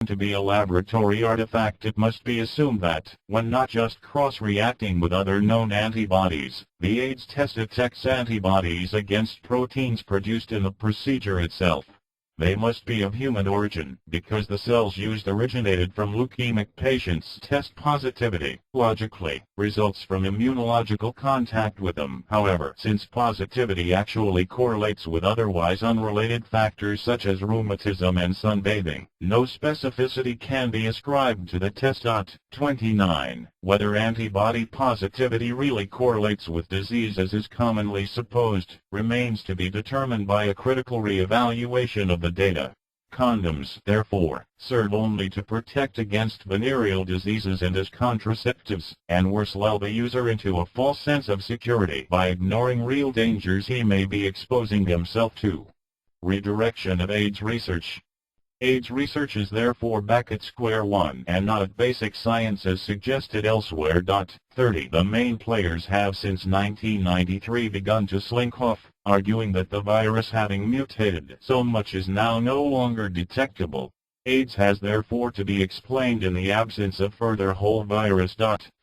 to be a laboratory artifact, it must be assumed that, when not just cross-reacting with other known antibodies, the AIDS test detects antibodies against proteins produced in the procedure itself. They must be of human origin, because the cells used originated from leukemic patients. Test positivity, logically, results from immunological contact with them. However, since positivity actually correlates with otherwise unrelated factors such as rheumatism and sunbathing, no specificity can be ascribed to the test. 29. Whether antibody positivity really correlates with disease as is commonly supposed, remains to be determined by a critical re-evaluation of the data. Condoms, therefore, serve only to protect against venereal diseases and as contraceptives, and worse, lull the user into a false sense of security by ignoring real dangers he may be exposing himself to. Redirection of AIDS research. AIDS research is therefore back at square one and not at basic science as suggested elsewhere. 30. The main players have since 1993 begun to slink off, arguing that the virus having mutated so much is now no longer detectable. AIDS has therefore to be explained in the absence of further whole virus.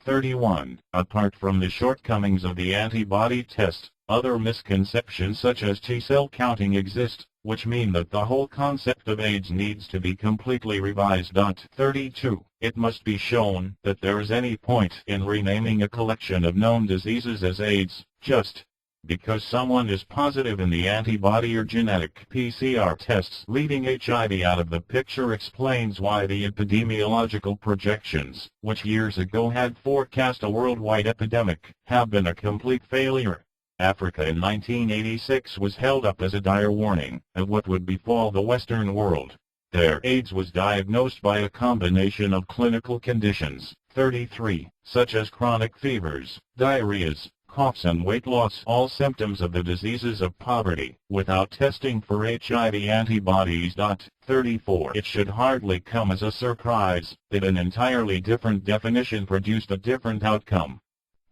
31. Apart from the shortcomings of the antibody test, other misconceptions such as T-cell counting exist, which mean that the whole concept of AIDS needs to be completely revised. 32. It must be shown that there is any point in renaming a collection of known diseases as AIDS, just because someone is positive in the antibody or genetic PCR tests. Leaving HIV out of the picture explains why the epidemiological projections, which years ago had forecast a worldwide epidemic, have been a complete failure. Africa in 1986 was held up as a dire warning of what would befall the Western world. There, AIDS was diagnosed by a combination of clinical conditions, 33, such as chronic fevers, diarrheas, coughs and weight loss, all symptoms of the diseases of poverty, without testing for HIV antibodies. 34. It should hardly come as a surprise that an entirely different definition produced a different outcome.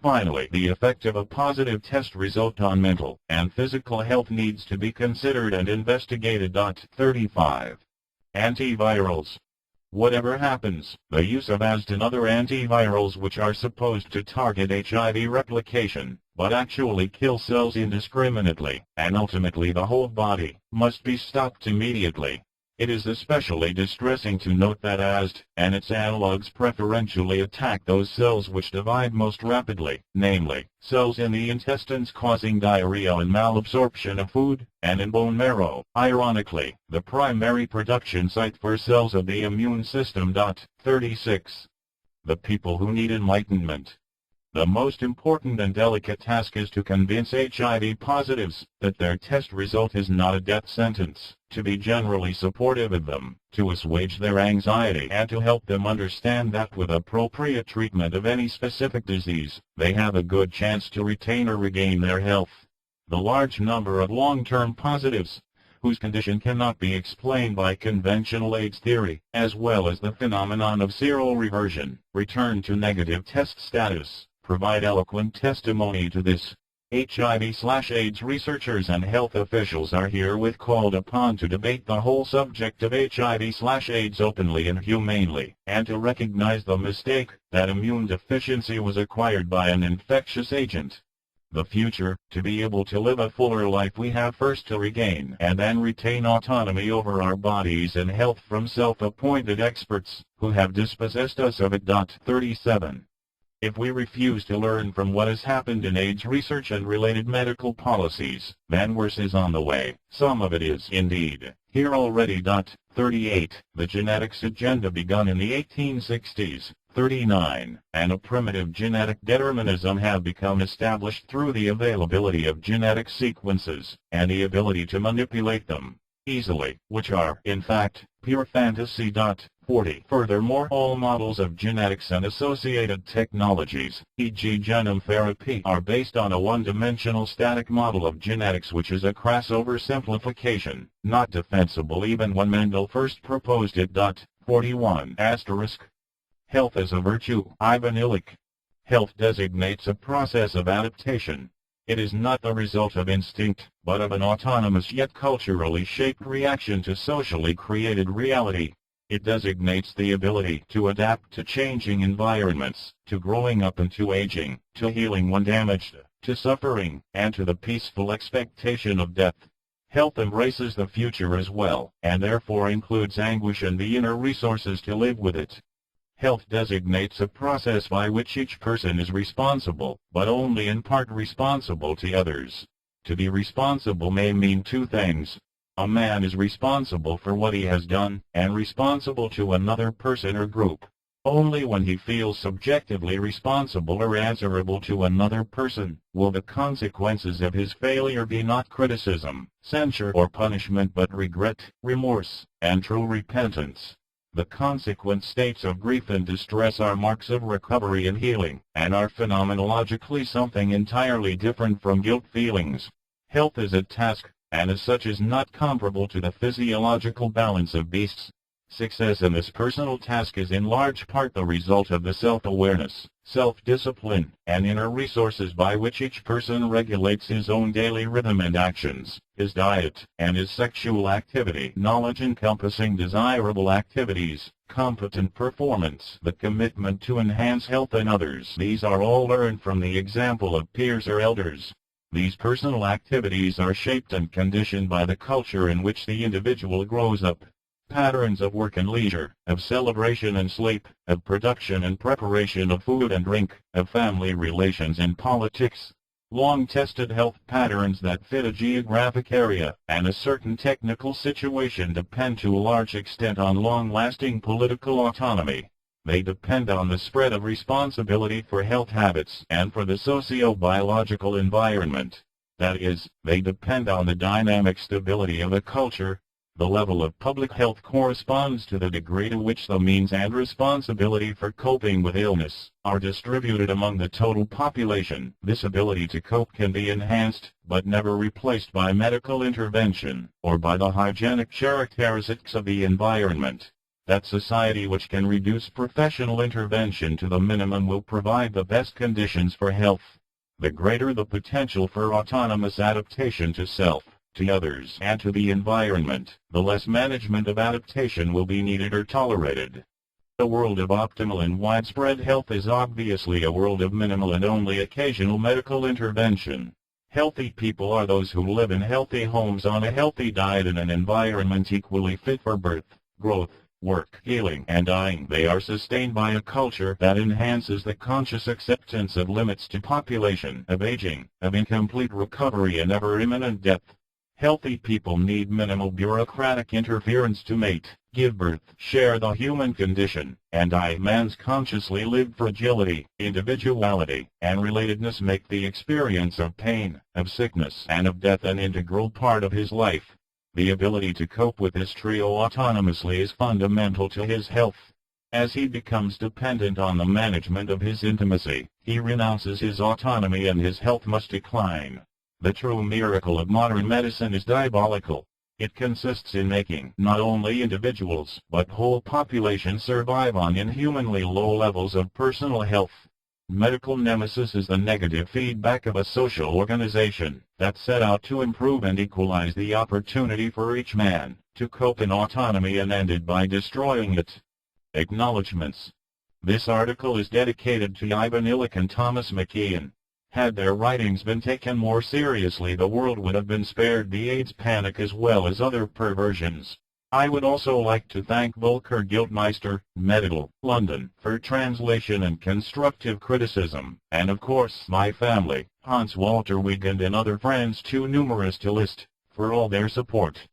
Finally, the effect of a positive test result on mental and physical health needs to be considered and investigated. 35. Antivirals. Whatever happens, the use of AZD and other antivirals which are supposed to target HIV replication, but actually kill cells indiscriminately, and ultimately the whole body, must be stopped immediately. It is especially distressing to note that AZD and its analogues preferentially attack those cells which divide most rapidly, namely, cells in the intestines causing diarrhea and malabsorption of food, and in bone marrow, ironically, the primary production site for cells of the immune system. 36. The people who need enlightenment. The most important and delicate task is to convince HIV positives that their test result is not a death sentence, to be generally supportive of them, to assuage their anxiety and to help them understand that with appropriate treatment of any specific disease, they have a good chance to retain or regain their health. The large number of long-term positives, whose condition cannot be explained by conventional AIDS theory, as well as the phenomenon of seroreversion, return to negative test status, provide eloquent testimony to this. HIV/AIDS researchers and health officials are herewith called upon to debate the whole subject of HIV/AIDS openly and humanely, and to recognize the mistake that immune deficiency was acquired by an infectious agent. The future, to be able to live a fuller life, we have first to regain and then retain autonomy over our bodies and health from self-appointed experts, who have dispossessed us of it. 37. If we refuse to learn from what has happened in AIDS research and related medical policies, then worse is on the way. Some of it is, indeed, here already. 38. The genetics agenda begun in the 1860s. 39. And a primitive genetic determinism have become established through the availability of genetic sequences, and the ability to manipulate them easily, which are, in fact, pure fantasy. 40. Furthermore, all models of genetics and associated technologies, e.g. genome therapy, are based on a one-dimensional static model of genetics which is a crass oversimplification, not defensible even when Mendel first proposed it. 41. Health as a virtue. Ivan Illich. Health designates a process of adaptation. It is not the result of instinct, but of an autonomous yet culturally shaped reaction to socially created reality. It designates the ability to adapt to changing environments, to growing up and to aging, to healing when damaged, to suffering, and to the peaceful expectation of death. Health embraces the future as well, and therefore includes anguish and the inner resources to live with it. Health designates a process by which each person is responsible, but only in part responsible to others. To be responsible may mean two things. A man is responsible for what he has done, and responsible to another person or group. Only when he feels subjectively responsible or answerable to another person, will the consequences of his failure be not criticism, censure or punishment but regret, remorse, and true repentance. The consequent states of grief and distress are marks of recovery and healing, and are phenomenologically something entirely different from guilt feelings. Health is a task, and as such is not comparable to the physiological balance of beasts. Success in this personal task is in large part the result of the self-awareness, self-discipline, and inner resources by which each person regulates his own daily rhythm and actions, his diet, and his sexual activity. Knowledge encompassing desirable activities, competent performance, the commitment to enhance health in others. These are all learned from the example of peers or elders. These personal activities are shaped and conditioned by the culture in which the individual grows up. Patterns of work and leisure, of celebration and sleep, of production and preparation of food and drink, of family relations and politics. Long-tested health patterns that fit a geographic area and a certain technical situation depend to a large extent on long-lasting political autonomy. They depend on the spread of responsibility for health habits and for the socio-biological environment. That is, they depend on the dynamic stability of a culture. The level of public health corresponds to the degree to which the means and responsibility for coping with illness are distributed among the total population. This ability to cope can be enhanced, but never replaced by medical intervention, or by the hygienic characteristics of the environment. That society which can reduce professional intervention to the minimum will provide the best conditions for health. The greater the potential for autonomous adaptation to self, to others, and to the environment, the less management of adaptation will be needed or tolerated. The world of optimal and widespread health is obviously a world of minimal and only occasional medical intervention. Healthy people are those who live in healthy homes on a healthy diet in an environment equally fit for birth, growth, work, healing, and dying. They are sustained by a culture that enhances the conscious acceptance of limits to population, of aging, of incomplete recovery and ever-imminent death. Healthy people need minimal bureaucratic interference to mate, give birth, share the human condition, and die. Man's consciously lived fragility, individuality, and relatedness make the experience of pain, of sickness, and of death an integral part of his life. The ability to cope with this trio autonomously is fundamental to his health. As he becomes dependent on the management of his intimacy, he renounces his autonomy and his health must decline. The true miracle of modern medicine is diabolical. It consists in making not only individuals, but whole populations survive on inhumanly low levels of personal health. Medical nemesis is the negative feedback of a social organization that set out to improve and equalize the opportunity for each man to cope in autonomy and ended by destroying it. Acknowledgements. This article is dedicated to Ivan Illich and Thomas McKeon. Had their writings been taken more seriously, the world would have been spared the AIDS panic as well as other perversions. I would also like to thank Volker Giltmeister, Medical, London, for translation and constructive criticism, and of course my family, Hans Walter Wiegand and other friends too numerous to list, for all their support.